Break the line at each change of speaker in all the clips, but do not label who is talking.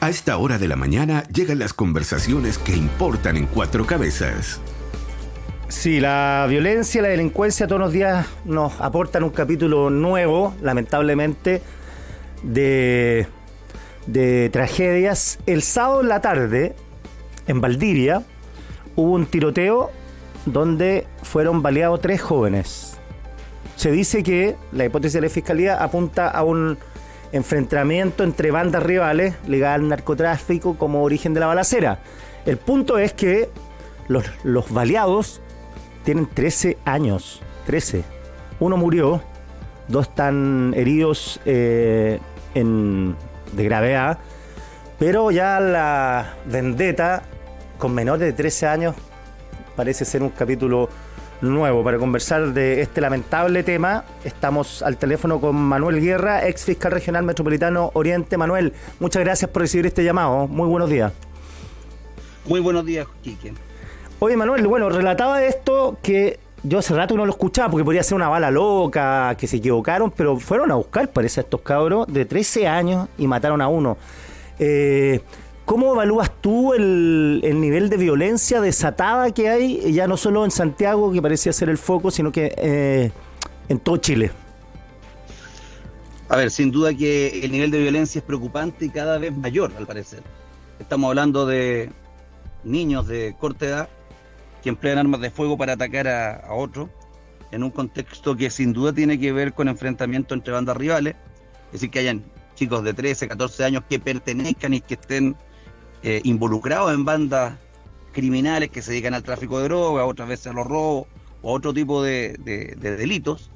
A esta hora de la mañana llegan las conversaciones que importan en Cuatro Cabezas.
Sí, la violencia, la delincuencia todos los días nos aportan un capítulo nuevo, lamentablemente, de tragedias. El sábado en la tarde, en Valdivia, hubo un tiroteo donde fueron baleados 3 jóvenes. Se dice que la hipótesis de la Fiscalía apunta a un enfrentamiento entre bandas rivales ligadas al narcotráfico como origen de la balacera. El punto es que los baleados tienen 13 años. 13. Uno murió, 2 están heridos de gravedad, pero ya la vendetta con menores de 13 años parece ser un capítulo nuevo. Para conversar de este lamentable tema, estamos al teléfono con Manuel Guerra, ex fiscal regional metropolitano Oriente. Manuel, muchas gracias por recibir este llamado. Muy buenos días.
Muy buenos días, Quique.
Oye, Manuel, bueno, relataba esto que yo hace rato no lo escuchaba porque podría ser una bala loca, que se equivocaron, pero fueron a buscar, parece, a estos cabros de 13 años y mataron a uno. ¿Cómo evalúas tú el nivel de violencia desatada que hay, ya no solo en Santiago, que parecía ser el foco, sino que en todo Chile?
A ver, sin duda que el nivel de violencia es preocupante y cada vez mayor, al parecer. Estamos hablando de niños de corta edad que emplean armas de fuego para atacar a otros, en un contexto que sin duda tiene que ver con enfrentamientos entre bandas rivales, es decir, que hayan chicos de 13, 14 años que pertenezcan y que estén involucrados en bandas criminales que se dedican al tráfico de drogas, otras veces a los robos o otro tipo de delitos.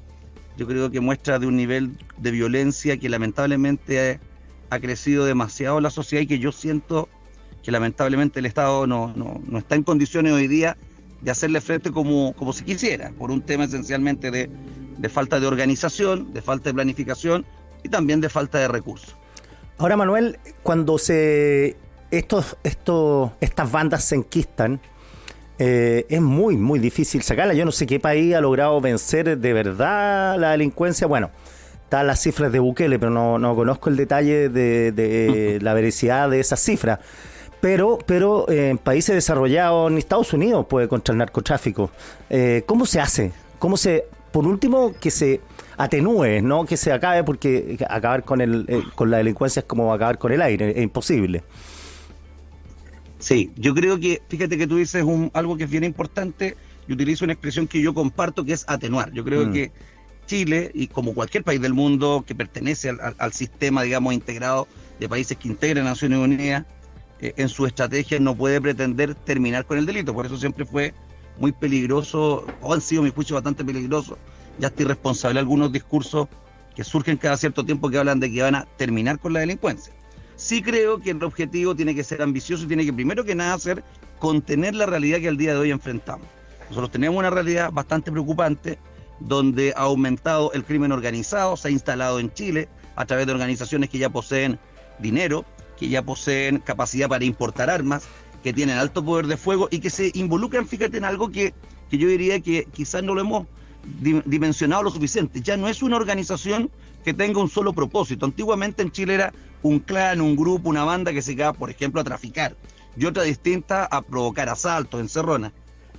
Yo creo que muestra de un nivel de violencia que lamentablemente ha crecido demasiado en la sociedad y que yo siento que lamentablemente el Estado no está en condiciones hoy día de hacerle frente como se quisiera, por un tema esencialmente de falta de organización, de falta de planificación y también de falta de recursos.
Ahora, Manuel, cuando estas bandas se enquistan, es muy, muy difícil sacarla. Yo no sé qué país ha logrado vencer de verdad la delincuencia. Bueno, están las cifras de Bukele, pero no conozco el detalle de la veracidad de esas cifras. Pero en países desarrollados, en Estados Unidos, puede contra el narcotráfico. ¿Cómo se hace? Por último, que se atenúe, no que se acabe, porque acabar con la delincuencia es como acabar con el aire, es imposible.
Sí, yo creo que, fíjate que tú dices algo que es bien importante, y utilizo una expresión que yo comparto, que es atenuar. Yo creo que Chile, y como cualquier país del mundo que pertenece al sistema, digamos, integrado de países que integran Naciones Unidas, en su estrategia no puede pretender terminar con el delito. Por eso siempre fue muy peligroso, o han sido, a mi juicio, bastante peligrosos, ya hasta irresponsable algunos discursos que surgen cada cierto tiempo que hablan de que van a terminar con la delincuencia. Sí creo que el objetivo tiene que ser ambicioso y tiene que, primero que nada, ser contener la realidad que al día de hoy enfrentamos. Nosotros tenemos una realidad bastante preocupante, donde ha aumentado el crimen organizado, se ha instalado en Chile a través de organizaciones que ya poseen dinero, que ya poseen capacidad para importar armas, que tienen alto poder de fuego y que se involucran, fíjate, en algo que yo diría que quizás no lo hemos dimensionado lo suficiente. Ya no es una organización que tenga un solo propósito. Antiguamente en Chile era un clan, un grupo, una banda que se dedicaba, por ejemplo, a traficar, y otra distinta a provocar asaltos, encerronas.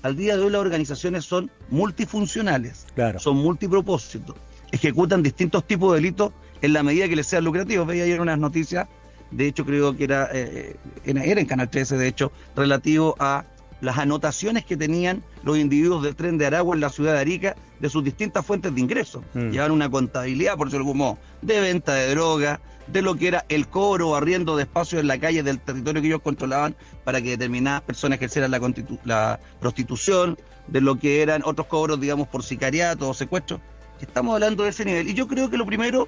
Al día de hoy las organizaciones son multifuncionales, claro, son multipropósitos, ejecutan distintos tipos de delitos en la medida que les sean lucrativos. Veía ayer unas noticias, de hecho creo que era en Canal 13, de hecho, relativo a las anotaciones que tenían los individuos del Tren de Aragua en la ciudad de Arica de sus distintas fuentes de ingresos. Llevan una contabilidad, por decirlo de algún modo, de venta de droga, de lo que era el cobro o arriendo de espacios en la calle del territorio que ellos controlaban para que determinadas personas ejercieran la prostitución, de lo que eran otros cobros, digamos, por sicariato o secuestro. Estamos hablando de ese nivel. Y yo creo que lo primero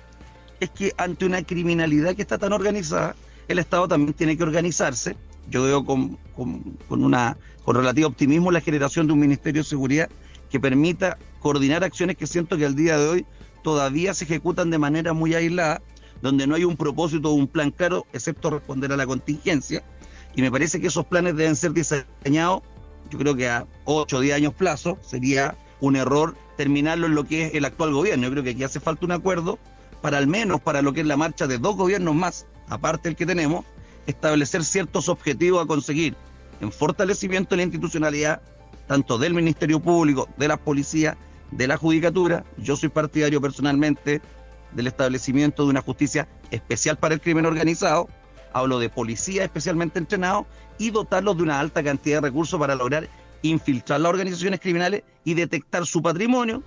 es que ante una criminalidad que está tan organizada, el Estado también tiene que organizarse. Yo veo con relativo optimismo la generación de un Ministerio de Seguridad que permita coordinar acciones que siento que al día de hoy todavía se ejecutan de manera muy aislada, donde no hay un propósito o un plan claro, excepto responder a la contingencia. Y me parece que esos planes deben ser diseñados, yo creo que a 8 o 10 años plazo. Sería un error terminarlo en lo que es el actual gobierno. Yo creo que aquí hace falta un acuerdo para, al menos para lo que es la marcha de 2 gobiernos más, aparte del que tenemos, establecer ciertos objetivos a conseguir en fortalecimiento de la institucionalidad, tanto del Ministerio Público, de la Policía, de la Judicatura. Yo soy partidario personalmente del establecimiento de una justicia especial para el crimen organizado. Hablo de policía especialmente entrenado y dotarlos de una alta cantidad de recursos para lograr infiltrar las organizaciones criminales y detectar su patrimonio.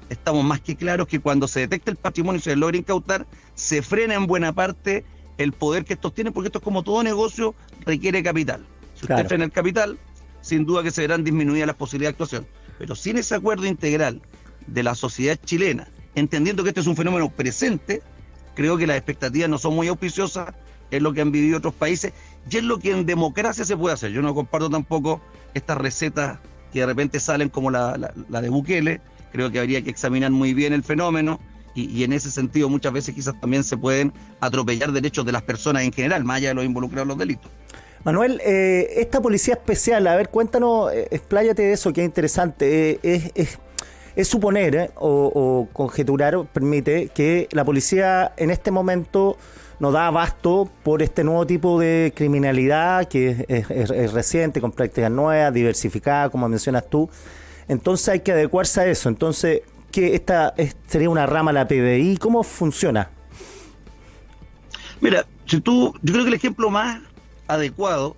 Estamos más que claros que cuando se detecta el patrimonio y se logra incautar, se frena en buena parte el poder que estos tienen, porque esto es como todo negocio, requiere capital. Si usted frena el capital, sin duda que se verán disminuidas las posibilidades de actuación. Pero sin ese acuerdo integral de la sociedad chilena, entendiendo que este es un fenómeno presente, creo que las expectativas no son muy auspiciosas, es lo que han vivido otros países y es lo que en democracia se puede hacer. Yo no comparto tampoco estas recetas que de repente salen como la de Bukele. Creo que habría que examinar muy bien el fenómeno y en ese sentido muchas veces quizás también se pueden atropellar derechos de las personas en general, más allá de los involucrados en los delitos.
Manuel, esta policía especial, a ver, cuéntanos, expláyate de eso, que es interesante. Es suponer o conjeturar, permite, que la policía en este momento no da abasto por este nuevo tipo de criminalidad que es reciente, con prácticas nuevas, diversificada, como mencionas tú. Entonces hay que adecuarse a eso. Entonces, ¿qué sería una rama de la PDI? ¿Cómo funciona?
Mira, yo creo que el ejemplo más adecuado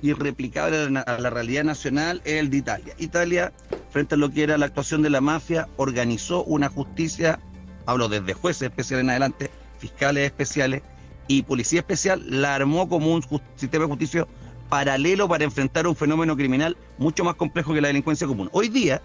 y replicable a la realidad nacional es el de Italia. Italia, frente a lo que era la actuación de la mafia, organizó una justicia, hablo desde jueces especiales en adelante, fiscales especiales y policía especial, la armó como un sistema de justicia paralelo para enfrentar un fenómeno criminal mucho más complejo que la delincuencia común. Hoy día,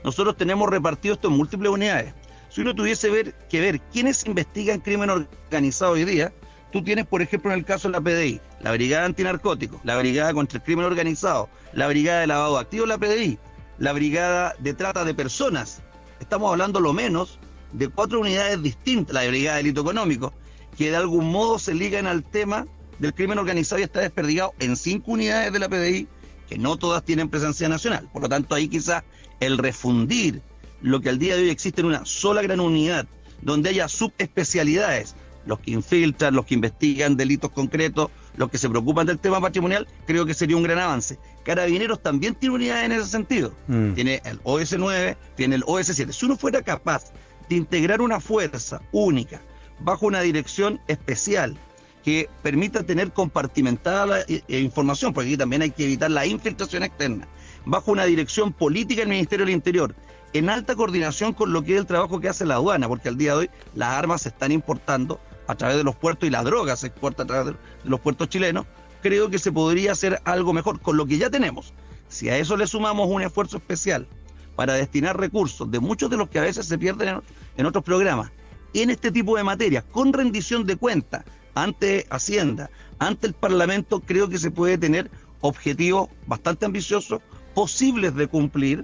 nosotros tenemos repartido esto en múltiples unidades. Si uno tuviese que ver quiénes investigan crimen organizado hoy día, tú tienes, por ejemplo, en el caso de la PDI, la Brigada Antinarcóticos, la Brigada contra el Crimen Organizado, la Brigada de Lavado de Activos, la PDI, la Brigada de Trata de Personas. Estamos hablando lo menos de 4 unidades distintas, la Brigada de Delito Económico, que de algún modo se ligan al tema del crimen organizado y está desperdigado en 5 unidades de la PDI, que no todas tienen presencia nacional. Por lo tanto, ahí quizás el refundir lo que al día de hoy existe en una sola gran unidad, donde haya subespecialidades, los que infiltran, los que investigan delitos concretos, los que se preocupan del tema patrimonial, creo que sería un gran avance. Carabineros también tiene unidades en ese sentido. Tiene el OS9, tiene el OS7. Si uno fuera capaz de integrar una fuerza única bajo una dirección especial que permita tener compartimentada la información, porque aquí también hay que evitar la infiltración externa, bajo una dirección política del Ministerio del Interior, en alta coordinación con lo que es el trabajo que hace la aduana, porque al día de hoy las armas se están importando a través de los puertos y la droga se exporta a través de los puertos chilenos. Creo que se podría hacer algo mejor con lo que ya tenemos. Si a eso le sumamos un esfuerzo especial para destinar recursos de muchos de los que a veces se pierden en otros programas, en este tipo de materias, con rendición de cuentas ante Hacienda, ante el Parlamento, creo que se puede tener objetivos bastante ambiciosos, posibles de cumplir,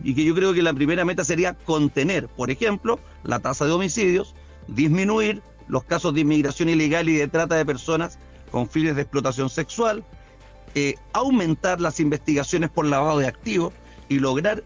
y que yo creo que la primera meta sería contener, por ejemplo, la tasa de homicidios, disminuir los casos de inmigración ilegal y de trata de personas con fines de explotación sexual, aumentar las investigaciones por lavado de activos y lograr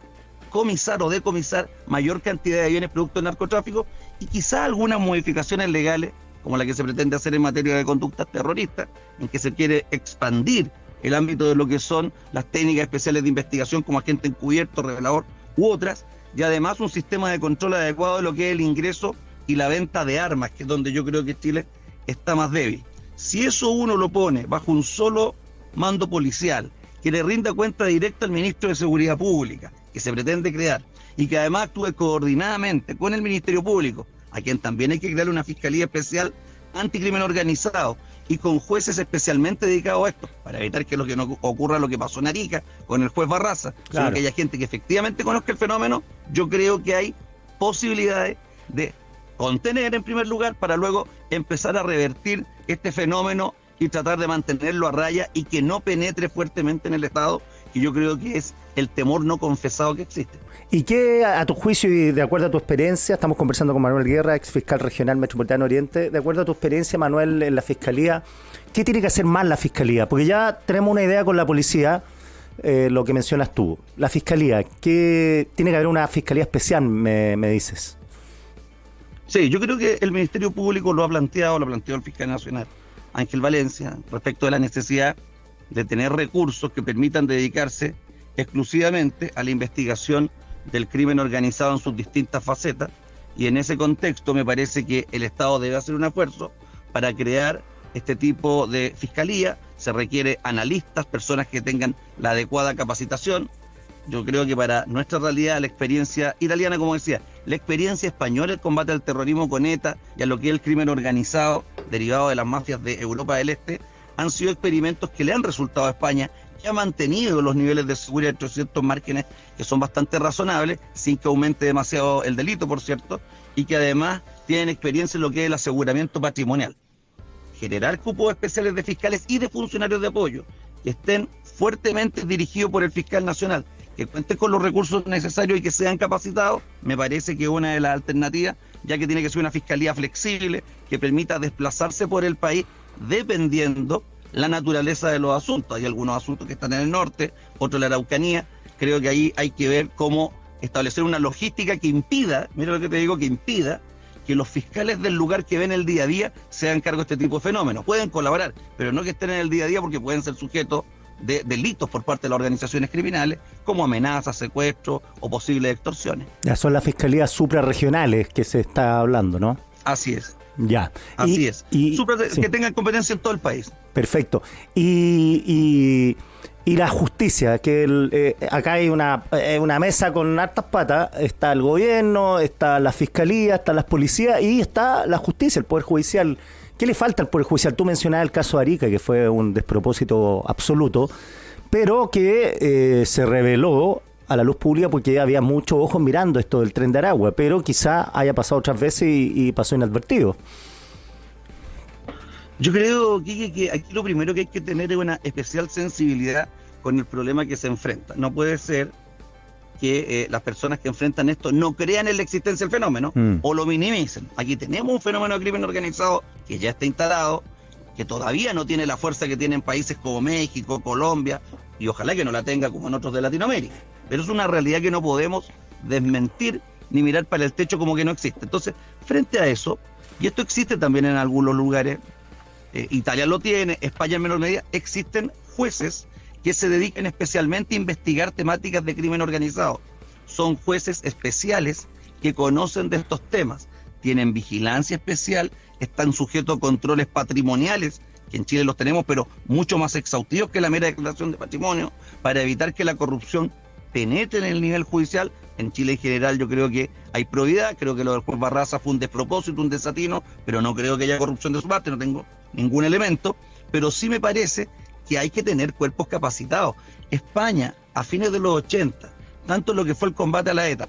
comisar o decomisar mayor cantidad de bienes producto del narcotráfico, y quizá algunas modificaciones legales como la que se pretende hacer en materia de conductas terroristas, en que se quiere expandir el ámbito de lo que son las técnicas especiales de investigación como agente encubierto, revelador u otras, y además un sistema de control adecuado de lo que es el ingreso y la venta de armas, que es donde yo creo que Chile está más débil. Si eso uno lo pone bajo un solo mando policial, que le rinda cuenta directa al ministro de Seguridad Pública, que se pretende crear, y que además actúe coordinadamente con el Ministerio Público, a quien también hay que crear una fiscalía especial anticrimen organizado, y con jueces especialmente dedicados a esto, para evitar que no ocurra lo que pasó en Arica con el juez Barraza, sino que haya gente que efectivamente conozca el fenómeno. Yo creo que hay posibilidades de contener en primer lugar para luego empezar a revertir este fenómeno y tratar de mantenerlo a raya y que no penetre fuertemente en el Estado, que yo creo que es el temor no confesado que existe.
¿Y qué, a tu juicio y de acuerdo a tu experiencia, estamos conversando con Manuel Guerra, ex fiscal regional metropolitano Oriente, de acuerdo a tu experiencia, Manuel, en la Fiscalía, ¿qué tiene que hacer más la Fiscalía? Porque ya tenemos una idea con la policía, lo que mencionas tú. La Fiscalía, ¿qué tiene que haber una Fiscalía especial, me dices?
Sí, yo creo que el Ministerio Público lo ha planteado, lo planteó el Fiscal Nacional. Ángel Valencia, respecto de la necesidad de tener recursos que permitan dedicarse exclusivamente a la investigación del crimen organizado en sus distintas facetas, y en ese contexto me parece que el Estado debe hacer un esfuerzo para crear este tipo de fiscalía. Se requiere analistas, personas que tengan la adecuada capacitación. Yo creo que para nuestra realidad, la experiencia italiana, como decía, la experiencia española, el combate al terrorismo con ETA y a lo que es el crimen organizado derivado de las mafias de Europa del Este, han sido experimentos que le han resultado a España, que ha mantenido los niveles de seguridad entre ciertos márgenes que son bastante razonables, sin que aumente demasiado el delito, por cierto, y que además tienen experiencia en lo que es el aseguramiento patrimonial. Generar cupos especiales de fiscales y de funcionarios de apoyo que estén fuertemente dirigidos por el fiscal nacional, que cuenten con los recursos necesarios y que sean capacitados, me parece que es una de las alternativas, ya que tiene que ser una fiscalía flexible que permita desplazarse por el país dependiendo la naturaleza de los asuntos. Hay algunos asuntos que están en el norte, otros en la Araucanía. Creo que ahí hay que ver cómo establecer una logística que impida, mira lo que te digo, que impida que los fiscales del lugar que ven el día a día se hagan cargo de este tipo de fenómenos. Pueden colaborar, pero no que estén en el día a día, porque pueden ser sujetos de delitos por parte de las organizaciones criminales, como amenazas, secuestros o posibles extorsiones.
Ya son las fiscalías suprarregionales que se está hablando, ¿no?
Así es.
Ya.
Así es. Sí. Que tengan competencia en todo el país.
Perfecto. Y la justicia, que acá hay una mesa con hartas patas. Está el gobierno, está la fiscalía, están las policías y está la justicia, el Poder Judicial. ¿Qué le falta al Poder Judicial? Tú mencionabas el caso de Arica, que fue un despropósito absoluto, pero que se reveló a la luz pública porque había muchos ojos mirando esto del Tren de Aragua, pero quizá haya pasado otras veces y pasó inadvertido.
Yo creo, Quique, que aquí lo primero que hay que tener es una especial sensibilidad con el problema que se enfrenta. No puede ser que las personas que enfrentan esto no crean en la existencia del fenómeno o lo minimicen. Aquí tenemos un fenómeno de crimen organizado que ya está instalado, que todavía no tiene la fuerza que tienen países como México, Colombia, y ojalá que no la tenga como en otros de Latinoamérica. Pero es una realidad que no podemos desmentir ni mirar para el techo como que no existe. Entonces, frente a eso, y esto existe también en algunos lugares, Italia lo tiene, España en menor medida, existen jueces que se dedican especialmente a investigar temáticas de crimen organizado. Son jueces especiales que conocen de estos temas, tienen vigilancia especial, están sujetos a controles patrimoniales, que en Chile los tenemos, pero mucho más exhaustivos que la mera declaración de patrimonio, para evitar que la corrupción penetre en el nivel judicial. En Chile en general yo creo que hay probidad, creo que lo del juez Barraza fue un despropósito, un desatino, pero no creo que haya corrupción de su parte, no tengo ningún elemento, pero sí me parece que hay que tener cuerpos capacitados. España, a fines de los 80, tanto lo que fue el combate a la ETA,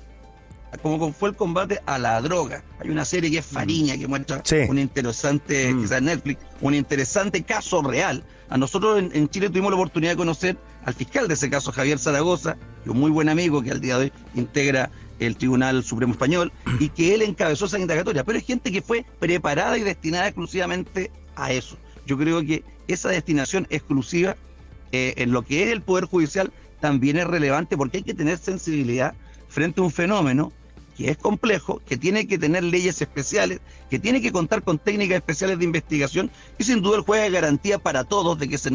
como fue el combate a la droga. Hay una serie que es Fariña, que muestra un interesante, quizás en Netflix, un interesante caso real. A nosotros en Chile tuvimos la oportunidad de conocer al fiscal de ese caso, Javier Zaragoza, que es un muy buen amigo que al día de hoy integra el Tribunal Supremo Español, y que él encabezó esa indagatoria. Pero es gente que fue preparada y destinada exclusivamente a eso. Yo creo que esa destinación exclusiva en lo que es el Poder Judicial también es relevante, porque hay que tener sensibilidad frente a un fenómeno que es complejo, que tiene que tener leyes especiales, que tiene que contar con técnicas especiales de investigación, y sin duda el juez es garantía para todos de que se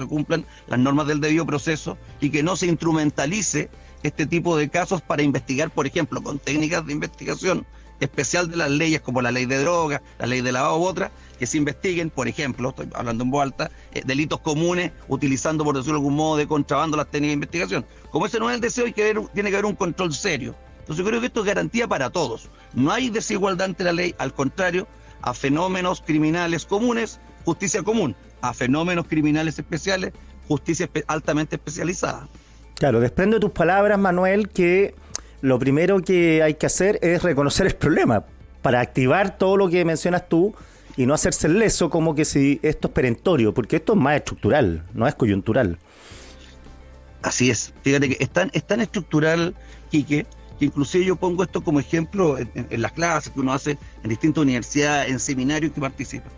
cumplan las normas del debido proceso y que no se instrumentalice este tipo de casos para investigar, por ejemplo, con técnicas de investigación especial de las leyes como la ley de drogas, la ley de lavado u otras, que se investiguen, por ejemplo, estoy hablando en voz alta, delitos comunes utilizando, por decirlo de algún modo, de contrabando las técnicas de investigación. Como ese no es el deseo, tiene que haber un control serio. Entonces yo creo que esto es garantía para todos. No hay desigualdad ante la ley, al contrario, a fenómenos criminales comunes, justicia común, a fenómenos criminales especiales, justicia altamente especializada.
Claro, desprendo de tus palabras, Manuel, que lo primero que hay que hacer es reconocer el problema para activar todo lo que mencionas tú y no hacerse el leso como que si esto es perentorio, porque esto es más estructural, no es coyuntural.
Así es. Fíjate que es tan estructural, Quique, que inclusive yo pongo esto como ejemplo en las clases que uno hace en distintas universidades, en seminarios que participa.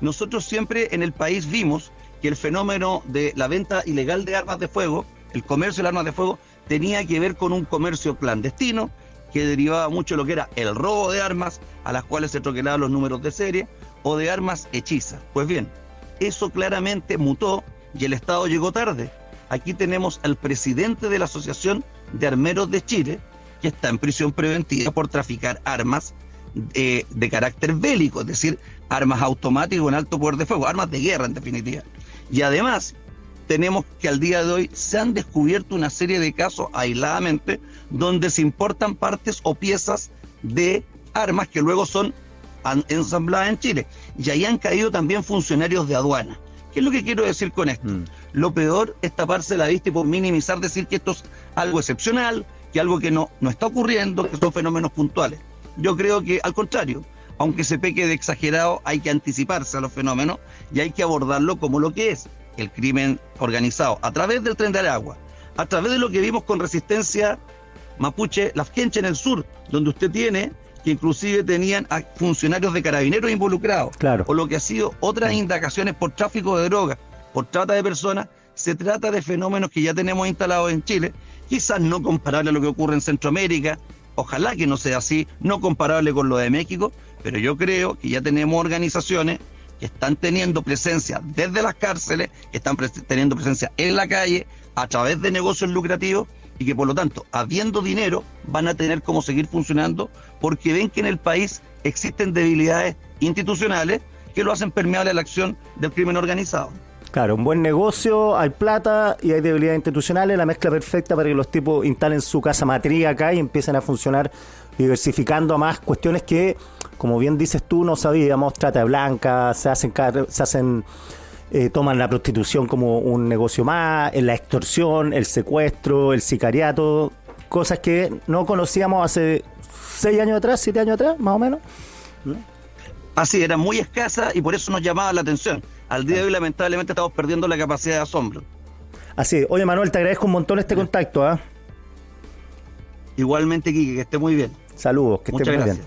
Nosotros siempre en el país vimos que el fenómeno de la venta ilegal de armas de fuego, el comercio de armas de fuego, tenía que ver con un comercio clandestino que derivaba mucho de lo que era el robo de armas a las cuales se troquelaban los números de serie o de armas hechizas. Pues bien, eso claramente mutó y el Estado llegó tarde. Aquí tenemos al presidente de la Asociación de Armeros de Chile, que está en prisión preventiva por traficar armas de carácter bélico, es decir, armas automáticas con alto poder de fuego, armas de guerra en definitiva. Y además tenemos que al día de hoy se han descubierto una serie de casos aisladamente donde se importan partes o piezas de armas que luego son ensambladas en Chile. Y ahí han caído también funcionarios de aduana. ¿Qué es lo que quiero decir con esto? Lo peor es taparse la vista y por minimizar decir que esto es algo excepcional, que algo que no está ocurriendo, que son fenómenos puntuales. Yo creo que al contrario, aunque se peque de exagerado, hay que anticiparse a los fenómenos y hay que abordarlo como lo que es el crimen organizado, a través del Tren de Aragua, a través de lo que vimos con Resistencia Mapuche, Lafkenche en el sur, donde usted tiene que inclusive tenían a funcionarios de carabineros involucrados,
claro,
o lo que ha sido otras indagaciones por tráfico de drogas, por trata de personas. Se trata de fenómenos que ya tenemos instalados en Chile, quizás no comparable a lo que ocurre en Centroamérica, ojalá que no sea así, no comparable con lo de México, pero yo creo que ya tenemos organizaciones que están teniendo presencia desde las cárceles, que están teniendo presencia en la calle, a través de negocios lucrativos, y que por lo tanto, habiendo dinero, van a tener cómo seguir funcionando, porque ven que en el país existen debilidades institucionales que lo hacen permeable a la acción del crimen organizado.
Claro, un buen negocio, hay plata y hay debilidades institucionales, la mezcla perfecta para que los tipos instalen su casa matriz acá y empiecen a funcionar diversificando a más cuestiones que, como bien dices tú, no sabíamos, trata de blanca, toman la prostitución como un negocio más, la extorsión, el secuestro, el sicariato, cosas que no conocíamos hace 6 años atrás, 7 años atrás, más o menos, ¿no?
Así, era muy escasa y por eso nos llamaba la atención. Al día de hoy, lamentablemente, estamos perdiendo la capacidad de asombro.
Así, oye Manuel, te agradezco un montón este contacto, ¿eh?
Igualmente, Quique, que esté muy bien.
Saludos, que estés muy bien.